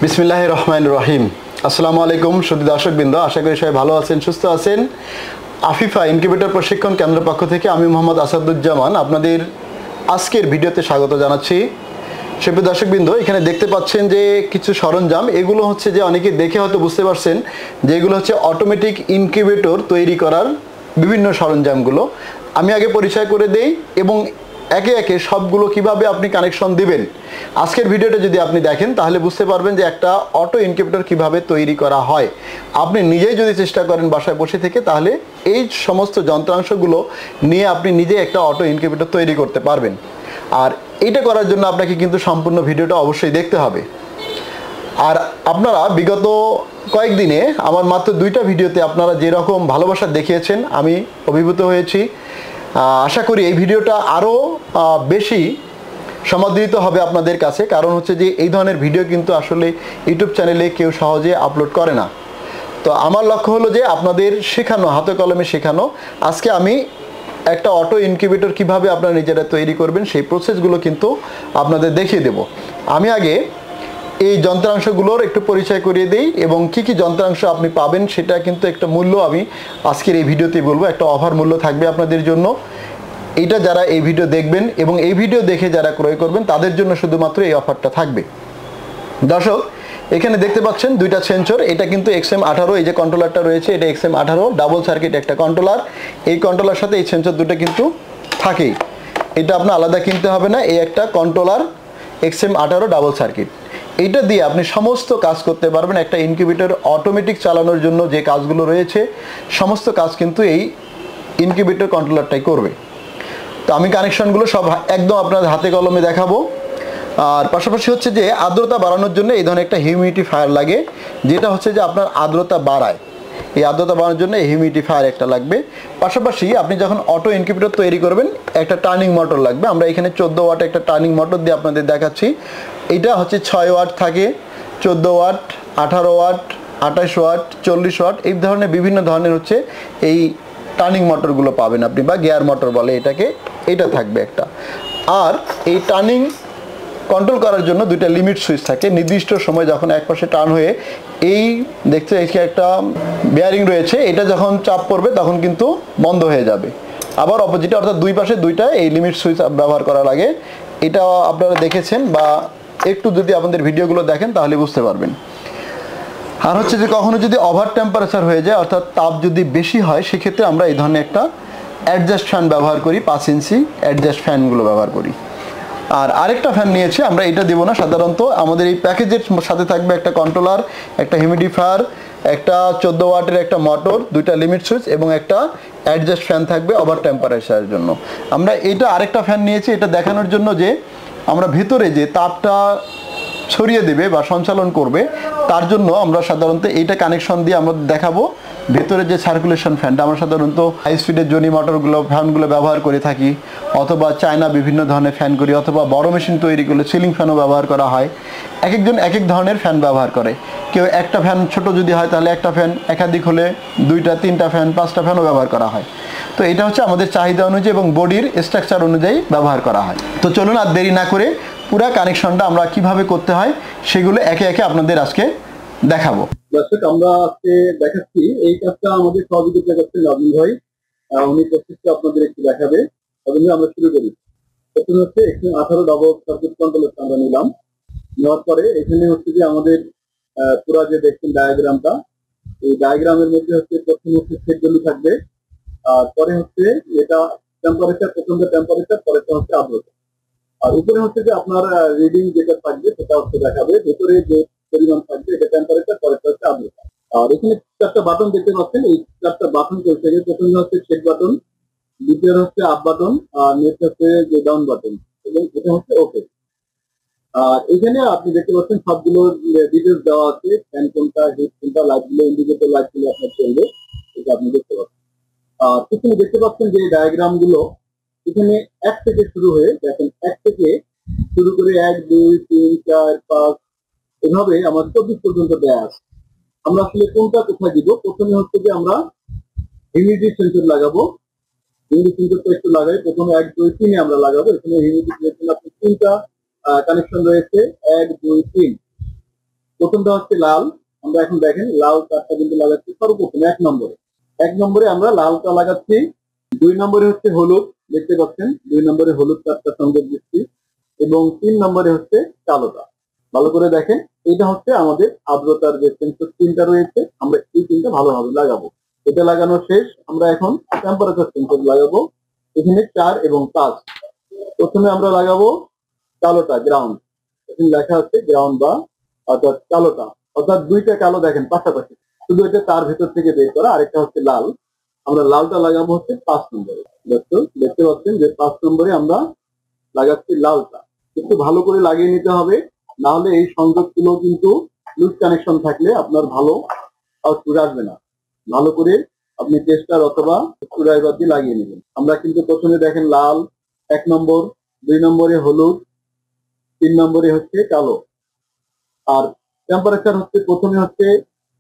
বিসমিল্লাহির রহমানির রহিম। আসসালামু আলাইকুম সুধী দর্শকবৃন্দ, আশা করি সবাই ভালো আছেন, সুস্থ আছেন। আফিফা ইনকিউবেটর প্রশিক্ষণ কেন্দ্রের পক্ষ থেকে আমি মোহাম্মদ আসাদুজ্জামান আপনাদের আজকের ভিডিওতে স্বাগত জানাচ্ছি। সুপ্রিয় দর্শকবৃন্দ, এখানে দেখতে পাচ্ছেন যে কিছু সরঞ্জাম, এগুলো হচ্ছে যে অনেকে দেখে হয়তো বুঝতে পারছেন যে এগুলো হচ্ছে অটোমেটিক ইনকিউবেটর তৈরি করার বিভিন্ন সরঞ্জামগুলো। আমি আগে পরিচয় করে দেই এবং একে একে সবগুলো কিভাবে আপনি কানেকশন দিবেন আজকের ভিডিওটা যদি আপনি দেখেন তাহলে বুঝতে পারবেন যে একটা অটো ইনকিউবেটর কিভাবে তৈরি করা হয়। আপনি নিজেই যদি চেষ্টা করেন বাসায় বসে থেকে, তাহলে এই সমস্ত যন্ত্রাংশগুলো নিয়ে আপনি নিজে একটা অটো ইনকিউবেটর তৈরি করতে পারবেন। আর এটা করার জন্য আপনাকে কিন্তু সম্পূর্ণ ভিডিওটা অবশ্যই দেখতে হবে। আর আপনারা বিগত কয়েকদিনে আমার মাত্র 2টা ভিডিওতে আপনারা যেরকম ভালোবাসা দেখিয়েছেন আমি অভিভূত হয়েছি। আশা করি এই ভিডিওটা আরও বেশি সমাদৃত হবে আপনাদের কাছে, কারণ হচ্ছে যে এই ধরনের ভিডিও কিন্তু আসলে ইউটিউব চ্যানেলে কেউ সহজে আপলোড করে না। তো আমার লক্ষ্য হলো যে আপনাদের শেখানো, হাতে কলমে শেখানো। আজকে আমি একটা অটো ইনকিউবেটর কিভাবে আপনারা নিজেরা তৈরি করবেন সেই প্রসেসগুলো কিন্তু আপনাদের দেখিয়ে দেব। আমি আগে এই যন্ত্রাংশগুলোর একটু পরিচয় করিয়ে দিই এবং কি কি যন্ত্রাংশ আপনি পাবেন সেটা কিন্তু একটা মূল্য আমি আজকের এই ভিডিওতে বলবো। একটা অফার মূল্য থাকবে আপনাদের জন্য। এইটা যারা এই ভিডিও দেখবেন এবং এই ভিডিও দেখে যারা ক্রয় করবেন তাদের জন্য শুধুমাত্র এই অফারটা থাকবে। দর্শক, এখানে দেখতে পাচ্ছেন 2টা সেন্সর। এটা কিন্তু XM18, এই যে কন্ট্রোলারটা রয়েছে এটা XM18 ডাবল সার্কিট একটা কন্ট্রোলার। এই কন্ট্রোলার সাথে এই সেন্সর দুটো কিন্তু থাকেই, এটা আপনার আলাদা কিনতে হবে না। এই একটা কন্ট্রোলার XM18 ডাবল সার্কিট, এইটা দিয়ে আপনি সমস্ত কাজ করতে পারবেন। একটা ইনকিউবেটর অটোমেটিক চালানোর জন্য যে কাজগুলো রয়েছে সমস্ত কাজ কিন্তু এই ইনকিউবেটর কন্ট্রোলারটাই করবে। তো আমি কানেকশনগুলো সব একদম আপনার হাতে কলমে দেখাবো। আর পাশাপাশি হচ্ছে যে আর্দ্রতা বাড়ানোর জন্য এই ধরনের একটা হিউমিডিফায়ার লাগে, যেটা হচ্ছে যে আপনার আর্দ্রতা বাড়ায়। এই আর্দ্রতা বাড়ানোর জন্য এই হিউমিডিফায়ার একটা লাগবে। পাশাপাশি আপনি যখন অটো ইনকিউবেটর তৈরি করবেন একটা টার্নিং মোটর লাগবে। আমরা এখানে 14 ওয়াট একটা টার্নিং মোটর দিয়ে আপনাদের দেখাচ্ছি। এটা হচ্ছে 6 ওয়াট থাকে, 14 ওয়াট, 18 ওয়াট, 28 ওয়াট, 40 ওয়াট, এই ধরনের বিভিন্ন ধরনের হচ্ছে এই টার্নিং মোটরগুলো পাবেন আপনি, বা গিয়ার মোটর বলে এটাকে। এটা থাকবে একটা। আর এই টার্নিং কন্ট্রোল করার জন্য 2টা লিমিট সুইচ থাকে। নির্দিষ্ট সময় যখন একপাশে টার্ন হয়ে এই দেখতে একটা বেয়ারিং রয়েছে, এটা যখন চাপ পড়বে তখন কিন্তু বন্ধ হয়ে যাবে। আবার অপোজিটে, অর্থাৎ 2 পাশে 2টা এই লিমিট সুইচ ব্যবহার করা লাগে। এটা আপনারা দেখেছেন বা একটু যদি আপনাদের ভিডিওগুলো দেখেন তাহলে বুঝতে পারবেন। আর হচ্ছে যে কখনো যদি ওভার টেম্পারেচার হয়ে যায়, অর্থাৎ তাপ যদি বেশি হয়, সেক্ষেত্রে আমরা এই ধরনের একটা অ্যাডজাস্ট ফ্যান ব্যবহার করি, 5 ইঞ্চি অ্যাডজাস্ট ফ্যানগুলো ব্যবহার করি। আর আরেকটা ফ্যান নিয়েছি আমরা, এটা দেবো না সাধারণত। আমাদের এই প্যাকেজের সাথে থাকবে একটা কন্ট্রোলার, একটা হিউমিডিফায়ার, একটা 14 ওয়াটের একটা মোটর, 2টা লিমিট সুইচ এবং একটা অ্যাডজাস্ট ফ্যান থাকবে ওভার টেম্পারেচারের জন্য। আমরা এইটা আরেকটা ফ্যান নিয়েছি এটা দেখানোর জন্য যে আমরা ভেতরে যে তাপটা ছড়িয়ে দেবে বা সঞ্চালন করবে তার জন্য আমরা সাধারণত এইটা কানেকশন দিয়ে আমরা দেখাবো। ভেতরে যে সার্কুলেশন ফ্যানটা আমরা সাধারণত হাই স্পিডের জনি মোটরগুলো ফ্যানগুলো ব্যবহার করে থাকি, অথবা চায়না বিভিন্ন ধরনের ফ্যান করি, অথবা বড় মেশিন তৈরি করলে সিলিং ফ্যানও ব্যবহার করা হয়। এক একজন এক এক ধরনের ফ্যান ব্যবহার করে। কেউ একটা ফ্যান ছোট যদি হয় তাহলে একটা ফ্যান, একাধিক হলে 2টা 3টা ফ্যান, 5টা ফ্যানও ব্যবহার করা হয়। তো এটা হচ্ছে আমাদের চাহিদা অনুযায়ী এবং বডির স্ট্রাকচার অনুযায়ী ব্যবহার করা হয়। তো চলুন আর দেরি না করে পুরো কানেকশনটা আমরা কিভাবে করতে হয় সেগুলো একে একে আপনাদের আজকে দেখাবো। দর্শক, আমরা আজকে দেখাচ্ছি এই কাজটা আমাদের সহযোগিতা করছেন রাজীব ভাই। উনি প্রসেসটা আপনাদের একটু দেখাবে। আমরা শুরু করি। প্রথমে হচ্ছে 18 ডাবল সার্কিট কন্ট্রোলারটা আমরা নিলাম। নেওয়ার পরে এখানে হচ্ছে যে আমাদের পুরো যে দেখছেন ডায়াগ্রামটা, এই ডায়াগ্রামের মধ্যে হচ্ছে প্রথম হচ্ছে সেট ভ্যালু থাকবে। আর পরে হচ্ছে এটা টেম্পারেচার, প্রথমটা টেম্পারেচার, পরেরটা হচ্ছে আর্দ্রতা। আর উপরে হচ্ছে যে আপনার রিডিং যেটা থাকবে সেটা হচ্ছে দেখাবে। ভেতরে যে পরিমাণ থাকবে এটা টেম্পারেচার, পরেরটা হচ্ছে আর্দ্রতা। আর এখানে 4টা বাটন দেখতে পাচ্ছেন। এই 4টা বাটন করতে গেলে প্রথমে হচ্ছে সেট বাটন, দ্বিতীয় হচ্ছে আপ বাটন, আর নেক্সট হচ্ছে যে ডাউন বাটন, এবং এটা হচ্ছে ওকে। আর এখানে আপনি দেখতে পাচ্ছেন সবগুলো ডিটেলস দেওয়া আছে। ফ্যান কোনটা, হিট কোনটা, লাইটগুলো, ইন্ডিকেটর লাইটগুলো আপনার চলবে, এটা আপনি দেখতে পাচ্ছেন। আর এখানে দেখতে পাচ্ছেন যে ডায়াগ্রাম গুলো এখানে 1 থেকে শুরু হয়ে দেখেন, 1 থেকে শুরু করে 1 2 3 4 5 এভাবে আমার 24 পর্যন্ত দেয়া আছে। আমরা আসলে কোনটা কোথায় দিব? প্রথমে হচ্ছে যে আমরা হিউমিডিটি সেন্সর লাগাবো। হিউমিডিটি সেন্সরটা একটু লাগাই। প্রথমে 1 2 3 এ আমরা লাগাবো। এখানে হিউমিডিটি সেন্সর আপনি 3টা কানেকশন রয়েছে, 1 2 3। প্রথমটা হচ্ছে লাল। আমরা এখন দেখেন লাল তারটা কিন্তু লাগাচ্ছি সর্বপ্রথম এক নম্বরে আমরা লালটা লাগাচ্ছি। 2 নম্বরে হচ্ছে হলুদ, দেখতে পাচ্ছেন 2 নম্বরে হলুদ তারটা সংযোগ দিচ্ছি এবং 3 নম্বরে হচ্ছে কালোটা। ভালো করে দেখেন, এটা হচ্ছে আমাদের আর্দ্রতার যে সেন্সর পিনটা রয়েছে, আমরা এই পিনটা ভালোভাবে লাগাবো। এটা লাগানো শেষ, আমরা এখন টেম্পারেচার সেন্সর লাগাবো। এখানে 4 এবং 5। প্রথমে আমরা লাগাবো কালোটা, গ্রাউন্ড। এখানে লেখা আছে গ্রাউন্ড বা অর্থাৎ কালোটা, অর্থাৎ দুইটা কালো দেখেন পাশাপাশি, শুধু এটা তার ভেতর থেকে বের করা। আরেকটা হচ্ছে লাল, আমরা লালটা লাগাবো হচ্ছে 5 নম্বরে। দেখতে পাচ্ছেন যে 5 নম্বরে আমরা লাগাচ্ছি লালটা। একটু ভালো করে লাগিয়ে নিতে হবে, না হলে এই সংযোগগুলো কিন্তু লুজ কানেকশন থাকলে আপনার ভালো আউটপুট আসবে না। ভালো করে আপনি টেস্টার অথবা স্ক্রুড্রাইভার দিয়ে লাগিয়ে নেবেন। আমরা কিন্তু প্রথমে দেখেন লাল 1 নম্বর, 2 নম্বরে হলুদ, 3 নম্বরে হচ্ছে কালো। আর টেম্পারেচার হচ্ছে প্রথমে হচ্ছে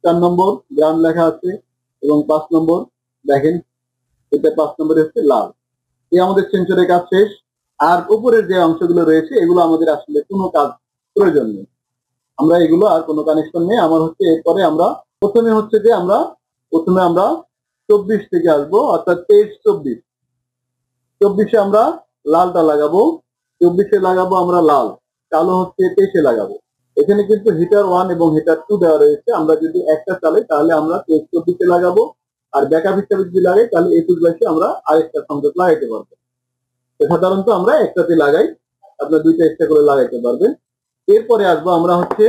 4 নম্বর গ্রাউন্ড লেখা আছে এবং 5 নম্বর দেখেন, এটা 5 নম্বরে হচ্ছে লাল। এই আমাদের সেন্সরের কাজ শেষ। আর উপরের যে অংশগুলো রয়েছে এগুলো আমাদের আসলে কোনো কাজ প্রয়োজন নেই, আমরা এগুলো আর কোনো কানেকশন নেই। আমার হচ্ছে এরপরে আমরা প্রথমে হচ্ছে যে প্রথমে আমরা 24 থেকে আসবো, অর্থাৎ 23, 24 আমরা লালটা লাগাবো। 24 লাগাবো আমরা লাল, কালো হচ্ছে 23 লাগাবো। এখানে কিন্তু হিটার 1 এবং হিটার 2 দেওয়া রয়েছে। আমরা যদি একটা চালাই তাহলে আমরা 24 লাগাবো, আর ব্যাকআপ হিসাবে যদি লাগাই তাহলে 21 আমরা আরেকটা সংযোগ লাগাইতে পারবো। সাধারণত আমরা একটাতে লাগাই, আপনার দুইটা এক্সট্রা করে লাগাইতে পারবেন। এরপরে আসবো আমরা হচ্ছে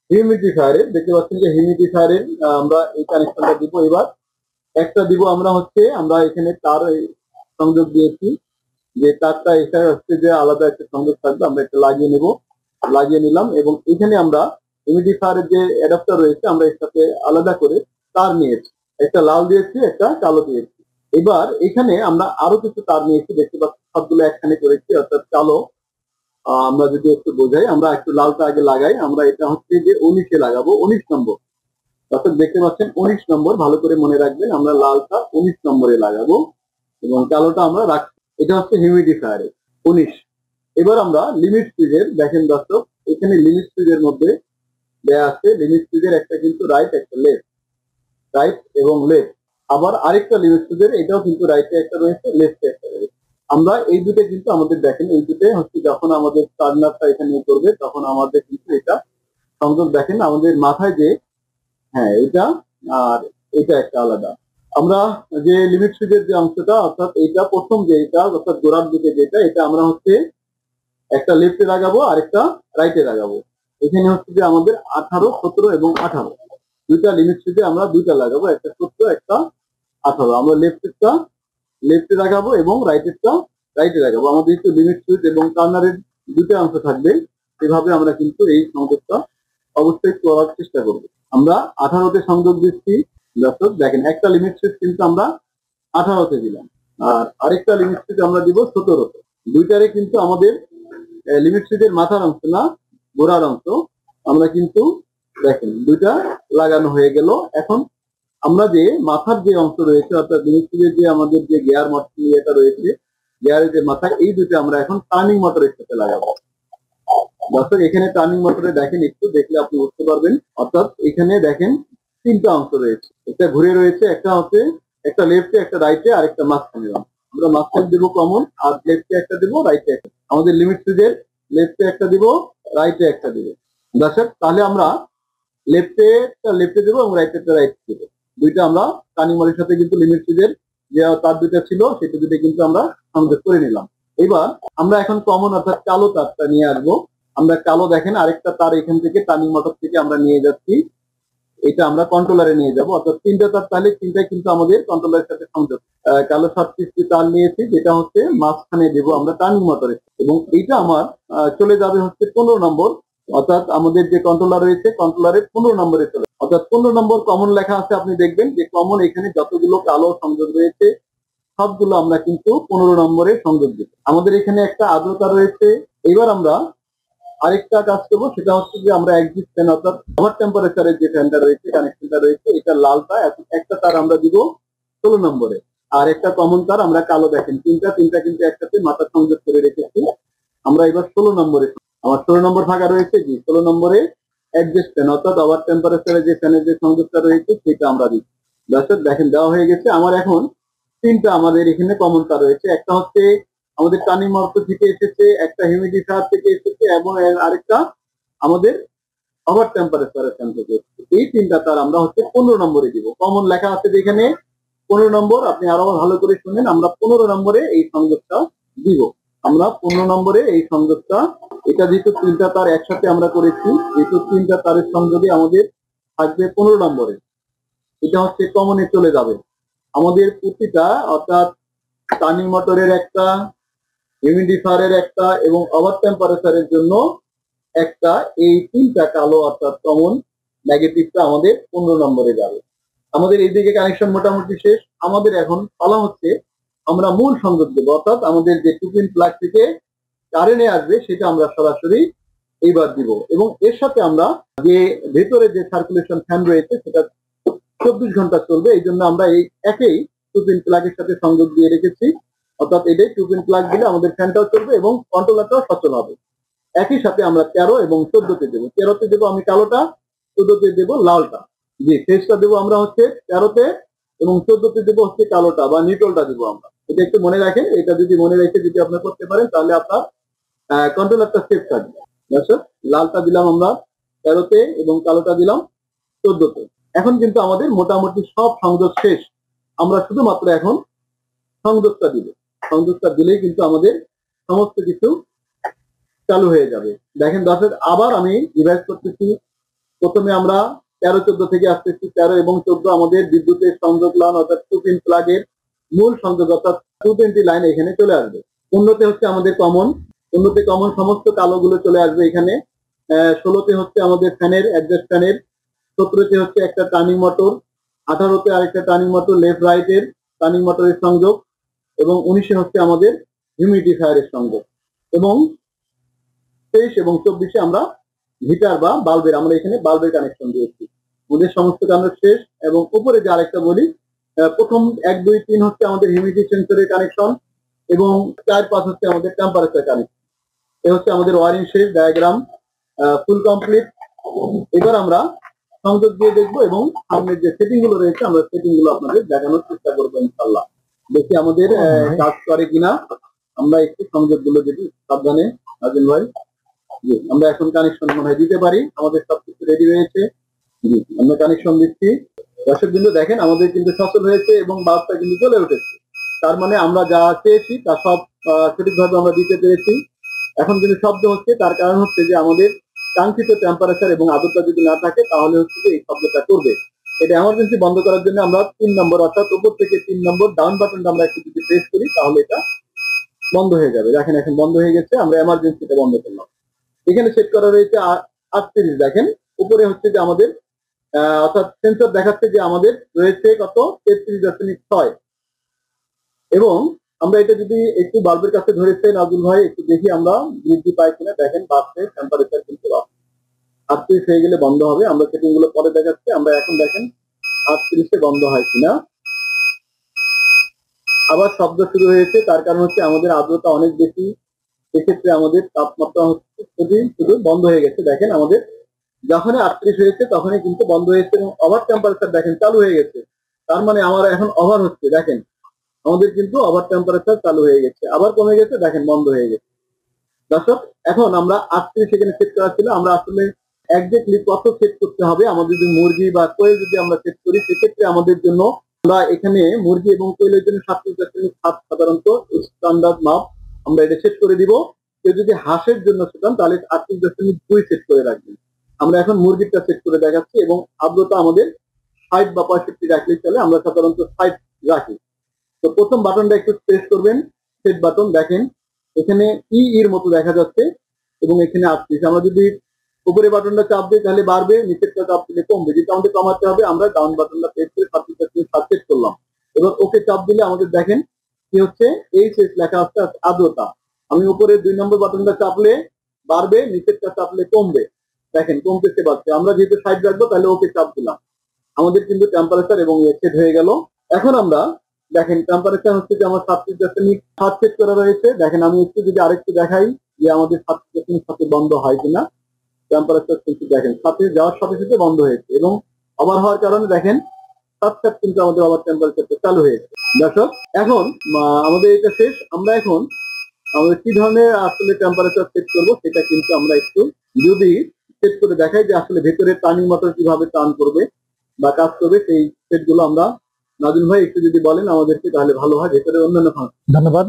হিউমিডিফায়ারের। দেখতে পাচ্ছেন যে হিউমিডিফায়ারের আমরা এই কানেকশনটা দিব। এবার একটা দিব আমরা হচ্ছে, আমরা এখানে তার সংযোগ দিয়েছি, যে তারটা এখানে হচ্ছে যে আলাদা একটা সংযোগ থাকবে, আমরা একটা লাগিয়ে নিলাম এবং এখানে আমরা হিউমিডিফায়ারের যে অ্যাডাপ্টার রয়েছে আমরা এর সাথে আলাদা করে তার নিয়েছি, একটা লাল দিয়েছি, একটা কালো দিয়েছি। এবার এখানে আমরা আরো কিছু তার নিয়েছি, দেখতে পাচ্ছি সবগুলো একখানে করেছি, অর্থাৎ কালো। আমরা যদি একটু বোঝাই, আমরা একটু লালটা আগে লাগাই। আমরা এটা হচ্ছে যে 19 লাগাবো, 19 নম্বর। অর্থাৎ দেখতে পাচ্ছেন 19 নম্বর, ভালো করে মনে রাখবেন, আমরা লালটা 19 নম্বরে লাগাবো এবং কালোটা আমরা রাখছি। এটা হচ্ছে হিউমিডিফায়ারের 19। এবার আমরা লিমিট সুইচের, দেখেন দর্শক, এখানে লিমিট সুইচের মধ্যে দেয়া আছে লিমিট সুইচের একটা কিন্তু রাইট, একটা লেফট, রাইট এবং লেফট। আবার আরেকটা লিমিট সুইচের, এটাও কিন্তু রাইটে একটা রয়েছে, লেফটে একটা রয়েছে। আমরা এই দুটো কিন্তু আমাদের দেখেন, এই দুটো হচ্ছে যখন আমাদের টার্নারটা এখানে করবে তখন আমাদের কিন্তু এটা সংযোগ, দেখেন আমাদের মাথায় যে, হ্যাঁ এটা আর এটা একটা আলাদা। আমরা যে লিমিট সুইচের যে অংশটা, অর্থাৎ এটা প্রথম যে এটা, অর্থাৎ গোড়ার দিকে যেটা, এটা আমরা হচ্ছে একটা লেফটে লাগাবো আর একটা রাইটে লাগাবো। এখানে হচ্ছে যে আমাদের 18, 17 এবং 18 দুইটা লিমিট সুইচে আমরা দুইটা লাগাবো, একটা 17, একটা 18। আমরা লেফটে লাগাবো এবং রাইটেরটা রাইটে লাগাবো। আমাদের একটু লিমিট সুইচ এবং টার্নারের দুটো অংশ থাকবে, এভাবে আমরা কিন্তু এই সংযোগটা অবশ্যই করার চেষ্টা করবো। আমরা 18তে সংযোগ দিচ্ছি। দর্শক দেখেন, একটা লিমিট সুইচ কিন্তু আমরা 18তে দিলাম, আর আরেকটা লিমিট সুইচ আমরা দিব 17তে। দুইটারে কিন্তু আমাদের লিমিট সুইচের মাথার অংশ না, গোড়ার অংশ, আমরা কিন্তু দেখেন দুইটা লাগানো হয়ে গেল। এখন আমরা যে মাথার যে অংশ রয়েছে, অর্থাৎ লিমিট সুইচের যে আমাদের যে গিয়ার মোটর এটা রয়েছে, গিয়ারের যে মাথা, এই দুটো আমরা এখন টার্নিং মোটরের সাথে লাগাবো। দর্শক এখানে টার্নিং মোটরে দেখেন, একটু দেখলে আপনি বুঝতে পারবেন। অর্থাৎ এখানে দেখেন 3টা অংশ রয়েছে, একটা ঘুরে রয়েছে, একটা হচ্ছে একটা লেফটে, একটা রাইটে, আর একটা মাঝখানে। আমরা মাঝখানে দেবো কমন, আর লেফটে একটা দেবো, রাইটে একটা। আমাদের লিমিট সুইচের লেফটে একটা দিব, রাইটে একটা দিব। দর্শক তাহলে আমরা লেফটে দেবো এবং রাইটে দেবো। দুইটা আমরা টার্নিং মোটরের সাথে কিন্তু লিমিট সুইচের যে তার দুইটা ছিল সেটা দুটো কিন্তু আমরা সংযোগ করে নিলাম। এবার আমরা এখন কমন অর্থাৎ কালো তারটা নিয়ে আসবো। আমরা কালো দেখেন আরেকটা তার এখান থেকে টার্নিং মোটর থেকে আমরা নিয়ে যাচ্ছি, এটা আমরা কন্ট্রোলারে নিয়ে যাব। অর্থাৎ 3টা তার, তাহলে 3টাই কিন্তু আমাদের কন্ট্রোলারের সাথে সংযোগ। কালো 37টি তার নিয়েছি, যেটা হচ্ছে মাঝখানে দেবো আমরা টার্নিং মোটরে, এবং এইটা আমার চলে যাবে হচ্ছে 15 নম্বর। অর্থাৎ আমাদের যে কন্ট্রোলার রয়েছে, কন্ট্রোলারের 15 নম্বরে চলে, অর্থাৎ 15 নম্বর কমন লেখা আছে। আপনি দেখবেন যে কমন এখানে যতগুলো কালো সংযোগ রয়েছে সবগুলো আমরা কিন্তু 15 নম্বরে সংযোগ দিব। আমাদের এখানে একটা আর্দ্রতা রয়েছে। এবার আমরা আরেকটা কাজ করবো, সেটা হচ্ছে যে আমরা এক্সিট ফ্যান, অর্থাৎ ওভার টেম্পারেচারের যে ফ্যানটা রয়েছে, কানেকশনটা রয়েছে, এটা লালটা, একটা তার আমরা দিব 16 নম্বরে, আর একটা কমন তার আমরা কালো, দেখেন তিনটা কিন্তু একসাথে মাথা সংযোগ করে রেখেছি। আমরা এবার 16 নম্বরে, আমার 16 নম্বর ফাঁকা রয়েছে, জি 16 নম্বরে অ্যাডজাস্ট ফ্যান অর্থাৎ ওভার টেম্পারেচারে যে ফ্যানের যে সংযোগটা রয়েছে সেটা আমরা দিচ্ছি। দর্শক দেখেন দেওয়া হয়ে গেছে। আমার এখন তিনটা আমাদের এখানে কমন তার রয়েছে। একটা হচ্ছে আমাদের টার্নিং মটর থেকে এসেছে, একটা হিউমিডিফায়ার থেকে এসেছে এবং আরেকটা আমাদের ওভার টেম্পারেচারের ফ্যান থেকে এসেছে। এই তিনটা তার আমরা হচ্ছে 15 নম্বরে দিব। কমন লেখা আছে যেখানে 15 নম্বর, আপনি আরো ভালো করে শুনেন, আমরা 15 নম্বরে এই সংযোগটা দিব। আমরা 15 নম্বরে এই সংযোগটা, এটা যেহেতু তিনটা তার একসাথে আমরা করেছি, যেহেতু তিনটা তারের সংযোগে আমাদের থাকবে 15 নম্বরে, এটা হচ্ছে কমনে চলে যাবে। আমাদের প্রতিটা অর্থাৎ টার্নিং মোটরের একটা, হিউমিডিফায়ারের একটা এবং ওভার টেম্পারেচারের জন্য একটা, এই তিনটা কালো অর্থাৎ কমন নেগেটিভটা আমাদের 15 নম্বরে যাবে। আমাদের এইদিকে কানেকশন মোটামুটি শেষ। আমাদের এখন পালা হচ্ছে আমরা মূল সংযোগ দেবো, অর্থাৎ আমাদের যে 2 পিন প্লাগ থেকে কারেন্টে আসবে সেটা আমরা সরাসরি এইবার দিব এবং এর সাথে আমরা যে ভেতরে যে সার্কুলেশন ফ্যান রয়েছে সেটা 24 ঘন্টা চলবে। এই জন্য আমরা এই একই 2 পিন প্লাগের সাথে সংযোগ দিয়ে রেখেছি, অর্থাৎ এটাই 2 পিন প্লাগ দিলে আমাদের ফ্যানটাও চলবে এবং কন্ট্রোলারটাও সচল হবে। একই সাথে আমরা 13 এবং 14তে দেবো। 13তে দেবো আমি কালোটা, 14তে দেবো লালটা। জি, ফেজটা দেবো আমরা হচ্ছে 13তে এবং 14তে দেবো হচ্ছে কালোটা বা নিউট্রালটা দেবো আমরা। এটা একটু মনে রাখেন, এটা যদি মনে রেখে যদি আপনি করতে পারেন তাহলে আপনার কন্ট্রোলারটা সেফ থাকবে। দর্শক লালটা দিলাম আমরা 13তে এবং কালোটা দিলাম 14তে। এখন কিন্তু আমাদের মোটামুটি সব সংযোগ শেষ। আমরা শুধুমাত্র এখন সংযোগটা দিব। সংযোগটা দিলেই কিন্তু আমাদের সমস্ত কিছু চালু হয়ে যাবে। দেখেন দর্শক, আবার আমি রিভাইজ করতেছি। প্রথমে আমরা 13-14 থেকে আসতেছি। 13 এবং 14 আমাদের বিদ্যুতের সংযোগ লাইন অর্থাৎ 2 পিন প্লাগের মূল সংযোগ অর্থাৎ 220 লাইন এখানে চলে আসবে। 15তে হচ্ছে আমাদের কমন, 15তে কমন সমস্ত কালোগুলো চলে আসবে এখানে। 16তে হচ্ছে আমাদের ফ্যানের অ্যাডজাস্ট ফ্যানের, 17তে হচ্ছে একটা টার্নিং মোটর, 18তে আরেকটা টার্নিং মোটর লেফট রাইটের টার্নিং মোটরের সংযোগ এবং 19এ হচ্ছে আমাদের হিউমিডিফায়ারের সংযোগ এবং 23 এবং 24-এ আমরা হিটার বা বাল্বের, আমরা এখানে বাল্বের কানেকশন দিয়েছি। আমাদের সমস্ত কানেকশন শেষ এবং উপরে যে আরেকটা বলি, প্রথম 1 2 3 হচ্ছে আমাদের হিউমিডিটি সেন্সরের কানেকশন এবং 4 5 হচ্ছে আমাদের টেম্পারেচার কানেকশন। এই হচ্ছে আমাদের ওয়ারিং শেষ, ডায়াগ্রাম ফুল কমপ্লিট। এবার আমরা সংযোগ দিয়ে দেখবো এবং সামনের যে সেটিং গুলো রয়েছে আমরা সেটিং গুলো আপনাদের দেখানোর চেষ্টা করবো ইনশাআল্লাহ। দেখি আমাদের কাজ করে কিনা। আমরা একটু সংযোগ গুলো যদি সাবধানে, নাজিম ভাই, জি আমরা এখন কানেকশন মনে হয় দিতে পারি। আমাদের সবকিছু রেডি হয়েছে। জি আমরা কানেকশন দিচ্ছি। দর্শক বিন্দু দেখেন আমাদের কিন্তু সচল হয়েছে এবং বাল্বটা কিন্তু জ্বলে উঠেছে। তার মানে আমরা যা চেয়েছি তা সব সঠিকভাবে আমরা দিতে পেরেছি। এখন কিন্তু শব্দ হচ্ছে, তার কারণ হচ্ছে যে আমাদের কাঙ্ক্ষিত টেম্পারেচার এবং আর্দ্রতা যদি না থাকে তাহলে হচ্ছে যে এই শব্দটা করবে। এটা এমার্জেন্সি বন্ধ করার জন্য আমরা 3 নম্বর অর্থাৎ উপর থেকে 3 নম্বর ডাউন বাটনটা আমরা একটু যদি প্রেস করি তাহলে এটা বন্ধ হয়ে যাবে। দেখেন এখন বন্ধ হয়ে গেছে, আমরা এমার্জেন্সিটা বন্ধ করলাম। এখানে সেট করা রয়েছে 38। দেখেন উপরে হচ্ছে যে আমাদের অর্থাৎ সেন্সর দেখাচ্ছে যে আমাদের রয়েছে কত 33.6 এবং আমরা এটা যদি একটু বাল্বের কাছে ধরেছে নাজুল ভাই একটু দেখি আমরা বৃদ্ধি পাই কিনা। দেখেন বাড়ছে টেম্পারেচার কিন্তু 38 হয়ে গেলে বন্ধ হবে। আমরা সেটিং গুলো পরে দেখাচ্ছি। আমরা এখন দেখেন 38-এ বন্ধ হয় কিনা। আবার শব্দ শুরু হয়েছে, তার কারণ হচ্ছে আমাদের আর্দ্রতা অনেক বেশি, এক্ষেত্রে আমাদের তাপমাত্রা হচ্ছে শুধু বন্ধ হয়ে গেছে। দেখেন আমাদের যখনই 38 হয়েছে তখনই কিন্তু বন্ধ হয়েছে এবং ওভার টেম্পারেচার দেখেন চালু হয়ে গেছে। তার মানে আমার এখন ওভার হচ্ছে, দেখেন আমাদের কিন্তু ওভার টেম্পারেচার চালু হয়ে গেছে, আবার কমে গেছে, দেখেন বন্ধ হয়ে গেছে। দর্শক এখন আমরা 38 এখানে সেট করা ছিল। আমরা আসলে এক্স্যাক্টলি কত সেট করতে হবে, আমাদের যদি মুরগি বা কোয়েল যদি আমরা সেট করি সেক্ষেত্রে আমাদের জন্য আমরা এখানে মুরগি এবং কোয়েলের জন্য 37.7 সাধারণত স্ট্যান্ডার্ড মাপ, আমরা এটা সেট করে দিব। কেউ যদি হাঁসের জন্য সেটান তাহলে 38.2 সেট করে রাখবেন। আমরা এখন মুরগিটা সেট করে দেখাচ্ছি এবং আর্দ্রতা আমাদের 60 বা 65 রাখলেই চলে, আমরা সাধারণত 60 রাখি। তো প্রথম বাটনটা একটু প্রেস করবেন, সেট বাটন, দেখেন এখানে এর মতো দেখা যাচ্ছে এবং এখানে 38। আমরা যদি উপরে বাটনটা চাপ দিই তাহলে বাড়বে, নিচেরটা চাপ দিলে কমবে। যেটা আমাদের কমাতে হবে আমরা ডাউন বাটনটা প্রেস করে 37.7 সেট করলাম। এবার ওকে চাপ দিলে আমাদের দেখেন কি হচ্ছে, এইচএস লেখা আসছে আর্দ্রতা। আমি উপরে 2 নম্বর বাটনটা চাপলে বাড়বে, নিচেরটা চাপলে কমবে, দেখেন কমতেছে বাড়ছে। আমরা যেহেতু 60 রাখবো তাহলে ওকে চাপ দিলাম, আমাদের কিন্তু টেম্পারেচার এবং সেট হয়ে গেল। এখন আমরা দেখেন টেম্পারেচার হচ্ছে যে আমার 37.7 সেট করা রয়েছে। দেখেন আমি একটু যদি আরেকটু দেখাই যে আমাদের 37.7 বন্ধ হয় কিনা। টেম্পারেচার কিন্তু দেখেন সাথে যাওয়ার সাথে সাথে বন্ধ হয়েছে এবং আবার হওয়ার কারণে দেখেন সাত কিন্তু আমাদের আবার টেম্পারেচারটা চালু হয়েছে। দর্শক এখন আমাদের এটা শেষ। আমরা এখন আমাদের কি ধরনের আসলে টেম্পারেচার সেট করব সেটা কিন্তু আমরা একটু যদি সেট করে দেখাই যে আসলে ভেতরে টার্নিং মোটর কিভাবে টার্ন করবে বা কাজ করবে সেই সেটগুলো আমরা নাজুল ভাই একটু যদি বলেন আমাদেরকে তাহলে ভালো হয় ভেতরে অন্যান্য ফাংশন। ধন্যবাদ।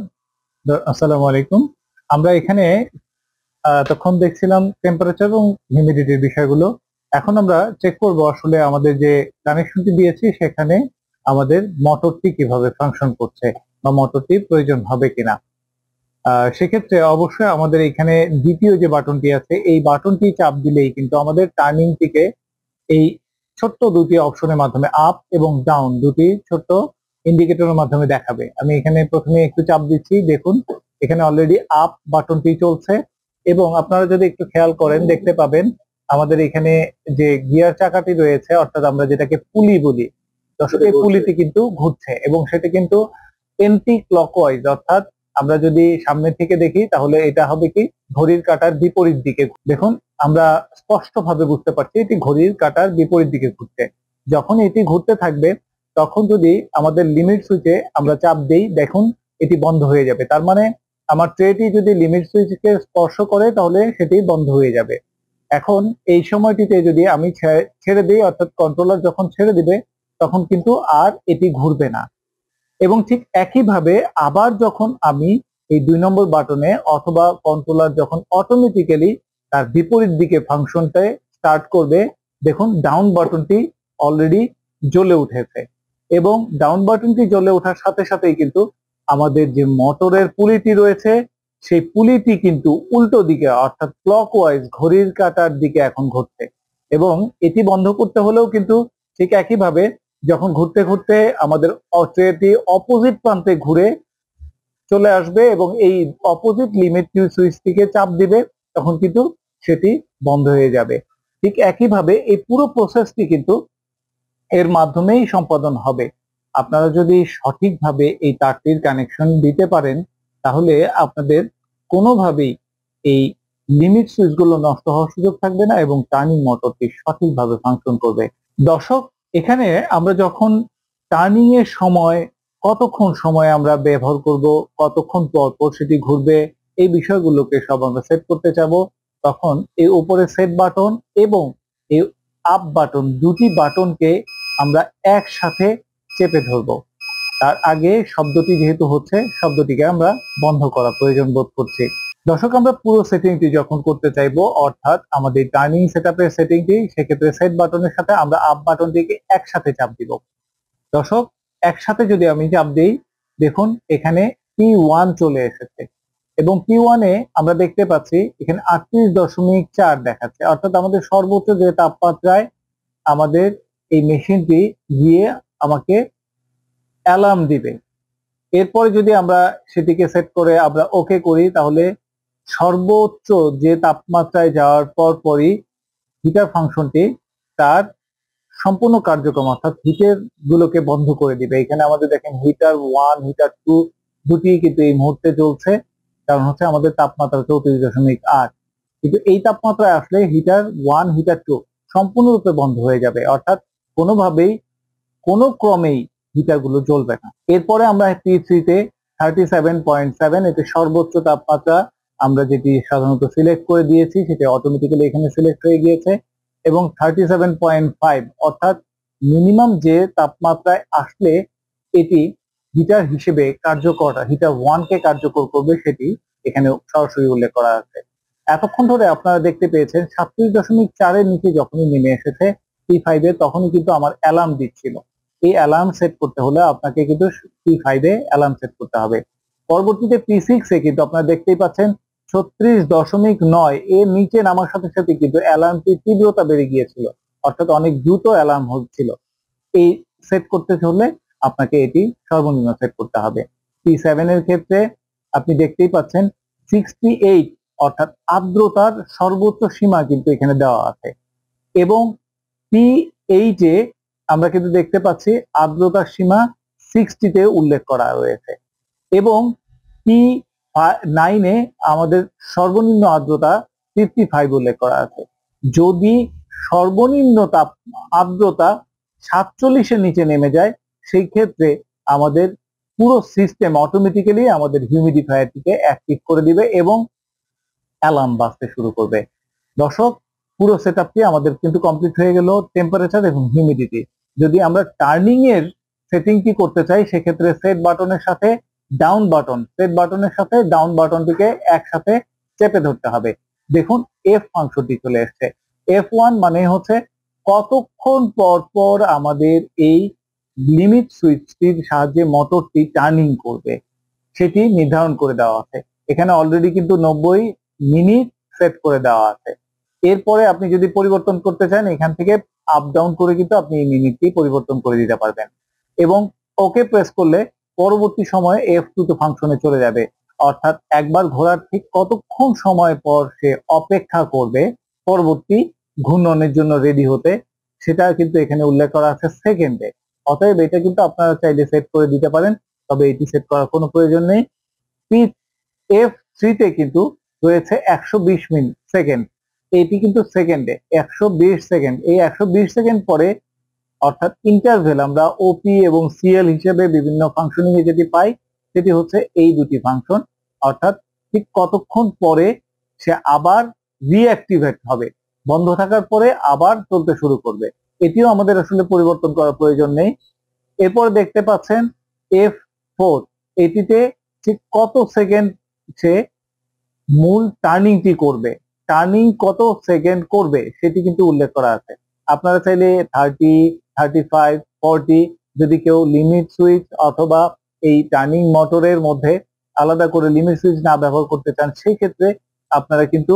আসসালামু আলাইকুম। আমরা এখানে তখন দেখছিলাম টেম্পারেচার এবং হিউমিডিটির বিষয়গুলো। এখন আমরা চেক করব আসলে আমাদের যে কানেকশনটি দিয়েছি সেখানে আমাদের মোটরটি কিভাবে ফাংশন করছে বা মোটরটি প্রয়োজন হবে কিনা। সেক্ষেত্রে অবশ্যই আমাদের এখানে দ্বিতীয় যে বাটনটি আছে এই বাটনটি চাপ দিলেই কিন্তু আমাদের টার্নিংটিকে এই ছোট্ট দুটি অপশনের মাধ্যমে আপ এবং ডাউন দুটি ছোট্ট ইন্ডিকেটরের মাধ্যমে দেখাবে। আমি এখানে প্রথমে একটু চাপ দিচ্ছি, দেখুন এখানে অলরেডি আপ বাটনটি চলছে এবং আপনারা যদি একটু খেয়াল করেন দেখতে পাবেন আমাদের এখানে যে গিয়ার চাকাটি রয়েছে অর্থাৎ আমরা যেটাকে পুলি বলি, দর্শক এই পুলিটি কিন্তু ঘুরছে এবং সেটা কিন্তু এন্টি ক্লকওয়াইজ, অর্থাৎ আমরা যদি সামনে থেকে দেখি তাহলে এটা হবে কি ঘড়ির কাঁটার বিপরীত দিকে। দেখুন আমরা স্পষ্টভাবে বুঝতে পারছি এটি ঘড়ির কাঁটার বিপরীত দিকে ঘুরছে। যখন এটি ঘুরতে থাকবে তখন যদি আমাদের লিমিট সুইচে আমরা চাপ দেই দেখুন এটি বন্ধ হয়ে যাবে। তার মানে আমার ট্রেটি যদি লিমিট সুইচকে স্পর্শ করে তাহলে সেটি বন্ধ হয়ে যাবে। এখন এই সময়টিতে যদি আমি ছেড়ে দিই অর্থাৎ কন্ট্রোলার যখন ছেড়ে দিবে তখন কিন্তু আর এটি ঘুরবে না। এবং ঠিক একইভাবে আবার যখন আমি এই 2 নম্বর বাটনে অথবা কন্ট্রোলার যখন অটোমেটিক্যালি তার বিপরীত দিকে ফাংশনটা স্টার্ট করবে দেখুন ডাউন বাটনটি অলরেডি জ্বলে উঠেছে এবং ডাউন বাটনটি জ্বলে ওঠার সাথে সাথেই কিন্তু আমাদের যে মোটরের পুলিটি রয়েছে সেই পুলিটি কিন্তু উল্টো দিকে অর্থাৎ ক্লকওয়াইজ ঘড়ির কাঁটার দিকে এখন ঘুরছে এবং এটি বন্ধ করতে হলেও কিন্তু ঠিক একইভাবে যখন ঘুরতে ঘুরতে আমাদের ট্রেটি অপোজিট প্রান্তে ঘুরে চলে আসবে এবং এই অপোজিট লিমিট সুইচটিকে চাপ দিবে তখন কিন্তু সেটি বন্ধ হয়ে যাবে। ঠিক একইভাবে এই পুরো প্রসেসটি কিন্তু এর মাধ্যমেই সম্পাদন হবে। আপনারা যদি সঠিকভাবে এই তারটির কানেকশন দিতে পারেন তাহলে আপনাদের কোনোভাবেই এই লিমিট সুইচগুলো নষ্ট হওয়ার সুযোগ থাকবে না এবং টার্নিং মোটরটি সঠিকভাবে ফাংশন করবে। দর্শক এখানে আমরা যখন টার্নিং এর সময় কতক্ষণ সময় আমরা ব্যবহার করব, কতক্ষণ পর পর সেটি ঘুরবে এই বিষয়গুলোকে সব আমরা সেট করতে চাবো। তখন এই উপরে সেট বাটন এবং এই আপ বাটন দুটি বাটনকে আমরা একসাথে চেপে ধরবো। তার আগে শব্দটি যেহেতু হচ্ছে শব্দটিকে আমরা বন্ধ করা প্রয়োজন বোধ করছি। দর্শক আমরা পুরো সেটিংটি যখন করতে চাইবো অর্থাৎ আমাদের টার্নিং সেটআপের সেটিংটি সেক্ষেত্রে সেট বাটনের সাথে আমরা আপ বাটনটিকে একসাথে চাপ দিব। দর্শক একসাথে যদি আমি চাপ দিই দেখুন এখানে P1 চলে এসেছে এবং P1 এ আমরা দেখতে পাচ্ছি এখানে 38.4 দেখাচ্ছে অর্থাৎ আমাদের সর্বোচ্চ যে তাপমাত্রায় আমাদের এই মেশিনটি গিয়ে আমাকে অ্যালার্ম দিবে। এরপরে যদি আমরা সেটিকে সেট করে আমরা ওকে করি তাহলে সর্বোচ্চ যে তাপমাত্রায় যাওয়ার পরই হিটার ফাংশনটি তার সম্পূর্ণ কার্যক্রম অর্থাৎ হিটার গুলোকে বন্ধ করে দিবে। এখানে আমাদের দেখেন হিটার 1 হিটার 2 দুটি কিন্তু এই মুহূর্তে চলছে, কারণ হচ্ছে আমাদের তাপমাত্রা 34.8, কিন্তু এই তাপমাত্রায় আসলে হিটার 1 হিটার 2 সম্পূর্ণরূপে বন্ধ হয়ে যাবে অর্থাৎ কোনোভাবেই কোনো ক্রমেই হিটার গুলো জ্বলবে না। এরপরে আমরা P3 তে 37.7 এতে সর্বোচ্চ তাপমাত্রা আমরা যেটি সাধারণত সিলেক্ট করে দিয়েছি সেটা অটোমেটিক্যালি এখানে সিলেক্ট হয়ে গিয়েছে এবং 37.5 অর্থাৎ মিনিমাম যে তাপমাত্রায় আসলে এটি হিটার হিসেবে কার্যকর হিটার 1 কে কার্যকর করবে সেটি এখানে সরাসরি উল্লেখ করা আছে। এতক্ষণ ধরে আপনারা দেখতে পেয়েছেন 37.4 এর নিচে যখনই নেমে এসেছে P5 এ তখনই কিন্তু আমার অ্যালার্ম দিচ্ছিল। এই অ্যালার্ম সেট করতে হলে আপনাকে কিন্তু P5 এ অ্যালার্ম সেট করতে হবে। পরবর্তীতে P6 এ কিন্তু আপনারা দেখতেই পাচ্ছেন 36.9 এর নিচে নামার সাথে সাথে কিন্তু অ্যালার্মটির তীব্রতা বেড়ে গিয়েছিল অর্থাৎ অনেক দ্রুত অ্যালার্ম হচ্ছিল। এই সেট করতে হলে আপনাকে এটি সর্বনিম্ন সেট করতে হবে। P7 এর ক্ষেত্রে আপনি দেখতেই পাচ্ছেন 68 অর্থাৎ আর্দ্রতার সর্বোচ্চ সীমা কিন্তু এখানে দেওয়া আছে এবং P8 এ আমরা কিন্তু দেখতে পাচ্ছি আর্দ্রতার সীমা 60 তে উল্লেখ করা রয়েছে এবং P9 এ আমাদের সর্বনিম্ন আর্দ্রতা 55 উল্লেখ করা আছে। যদি সর্বনিম্ন আর্দ্রতা 47-এর নিচে নেমে যায়, সেই ক্ষেত্রে আমাদের পুরো সিস্টেম অটোমেটিক্যালি আমাদের হিউমিডিফায়ারটিকে অ্যাক্টিভ করে দিবে এবং অ্যালার্ম বাজতে শুরু করবে। দর্শক, পুরো সেটআপটি আমাদের কিন্তু কমপ্লিট হয়ে গেল টেম্পারেচার এবং হিউমিডিটি। যদি আমরা টার্নিং এর সেটিংটি করতে চাই, সেক্ষেত্রে সেট বাটনের সাথে ডাউন বাটনটিকে একসাথে চেপে ধরতে হবে। দেখুন এফ ফাংশনটি চলে এসছে। F1 মানে হচ্ছে কতক্ষণ পর পর আমাদের এই লিমিট সুইচটির সাহায্যে মোটরটি টার্নিং করবে সেটি নির্ধারণ করে দেওয়া আছে। এখানে অলরেডি কিন্তু 90 মিনিট সেট করে দেওয়া আছে। এরপরে আপনি যদি পরিবর্তন করতে চান, এখান থেকে আপ ডাউন করে কিন্তু আপনি এই মিনিটটি পরিবর্তন করে দিতে পারবেন এবং ওকে প্রেস করলে পরবর্তী সময়ে F2 তে ফাংশনে চলে যাবে। অর্থাৎ একবার ঘোরার ঠিক কতক্ষণ সময় পর সে অপেক্ষা করবে পরবর্তী ঘূর্ণনের জন্য রেডি হতে, সেটা কিন্তু এখানে উল্লেখ করা আছে সেকেন্ডে। অতএব এটা কিন্তু আপনারা চাইলে সেট করে দিতে পারেন, তবে এটি সেট করার কোনো প্রয়োজন নেই। F3 তে কিন্তু রয়েছে 120 মিনিট সেকেন্ড, এটি কিন্তু সেকেন্ডে 120 সেকেন্ড। এই 120 সেকেন্ড পরে অর্থাৎ ইন্টারভেল আমরা ওপি এবং সিএল হিসেবে বিভিন্ন ফাংশনিং এ যেটি পাই, সেটি হচ্ছে এই দুটি ফাংশন। অর্থাৎ ঠিক কতক্ষণ পরে সে আবার রিঅ্যাক্টিভেট হবে, বন্ধ থাকার পরে আবার চলতে শুরু করবে, এটিও আমাদের আসলে পরিবর্তন করার প্রয়োজন নেই। এরপর দেখতে পাচ্ছেন F4, এটিতে ঠিক কত সেকেন্ড সে মূল টার্নিংটি করবে, টার্নিং কত সেকেন্ড করবে সেটি কিন্তু উল্লেখ করা আছে। আপনারা চাইলে 30, 35, 40, যদি কেউ লিমিট সুইচ অথবা এই টার্নিং মোটরের মধ্যে আলাদা করে লিমিট সুইচ না ব্যবহার করতে চান, সেই ক্ষেত্রে আপনারা কিন্তু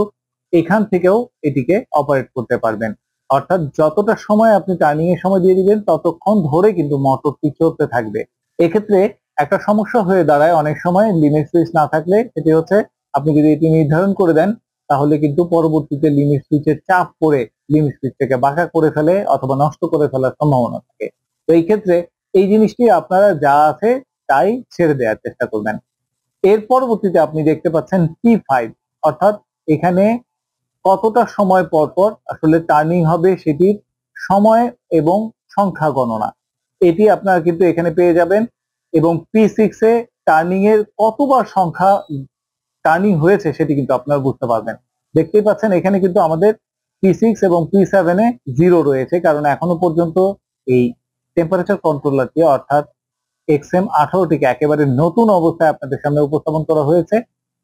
এখান থেকেও এটিকে অপারেট করতে পারবেন। অর্থাৎ যতটা সময় আপনি টার্নিং এর সময় দিয়ে দিবেন, ততক্ষণ ধরে কিন্তু মোটরটি চলতে থাকবে। এক্ষেত্রে একটা সমস্যা হয়ে দাঁড়ায় অনেক সময় লিমিট সুইচ না থাকলে, সেটি হচ্ছে আপনি যদি এটি নির্ধারণ করে দেন, তাহলে কিন্তু পরবর্তীতে লিমিট সুইচের চাপ পড়ে লিমিট সুইচটাকে বাঁকা করে ফেলে অথবা নষ্ট করে ফেলার সম্ভাবনা থাকে। তো এই ক্ষেত্রে এই জিনিসটি আপনারা যা আছে তাই ছেড়ে দেওয়ার চেষ্টা করবেন। এর পরবর্তীতে আপনি দেখতে পাচ্ছেন T5, অর্থাৎ এখানে কতটা সময় পর পর আসলে টার্নিং হবে সেটির সময় এবং সংখ্যা গণনা, এটি আপনারা কিন্তু এখানে পেয়ে যাবেন। এবং P6 এ টার্নিং এর কতবার সংখ্যা টার্নিং হয়েছে সেটি কিন্তু আপনারা বুঝতে পারবেন। দেখতেই পাচ্ছেন এখানে কিন্তু আমাদের P6 এবং P7 এ 0 রয়েছে, কারণ এখনো পর্যন্ত এই টেম্পারেচার কন্ট্রোলারটি অর্থাৎ XM18টিকে একেবারে নতুন অবস্থায় আপনাদের সামনে উপস্থাপন করা হয়েছে।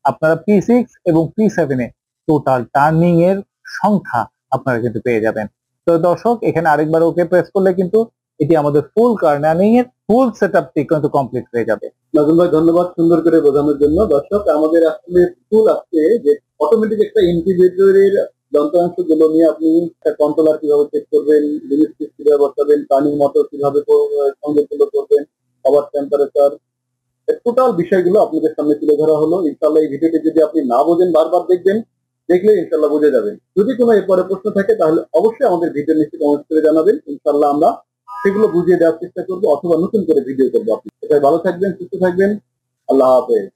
আপনারা P6 এবং P7 এ টোটাল টার্নিং এর সংখ্যা আপনারা কিন্তু পেয়ে যাবেন। তো দর্শক, এখানে আরেকবার ওকে প্রেস করলে কিন্তু এটি আমাদের ফুল টার্নিং এর ফুল সেটআপটি কিন্তু কমপ্লিট হয়ে যাবে। নাজমুল ভাই, ধন্যবাদ সুন্দর করে বোঝানোর জন্য। দর্শক, আমাদের আসলে ফুল আছে যে অটোমেটিক একটা ইন্টিগ্রেটরের যন্ত্রাংশ গুলো নিয়ে আপনি কন্ট্রোলার কিভাবে চেক করবেন, লিমিট সুইচ কিভাবে বসাবেন, টার্নিং মোটর কিভাবে সংযোগ করবেন, পাওয়ার টেম্পারেচার, টোটাল বিষয়গুলো আপনাদের সামনে তুলে ধরা হলো। ইনশাআল্লাহ এই ভিডিওটি যদি আপনি না বোঝেন, বারবার দেখবেন, দেখলে ইনশাআল্লাহ বুঝে যাবেন। যদি কোনো এরপরে প্রশ্ন থাকে তাহলে অবশ্যই আমাদের ভিডিও নিচে কমেন্ট করে জানাবেন। ইনশাআল্লাহ আমরা সেগুলো বুঝিয়ে দেওয়ার চেষ্টা করবো অথবা নতুন করে ভিডিও করবো। আপনি সবাই ভালো থাকবেন, সুস্থ থাকবেন। আল্লাহ হাফেজ।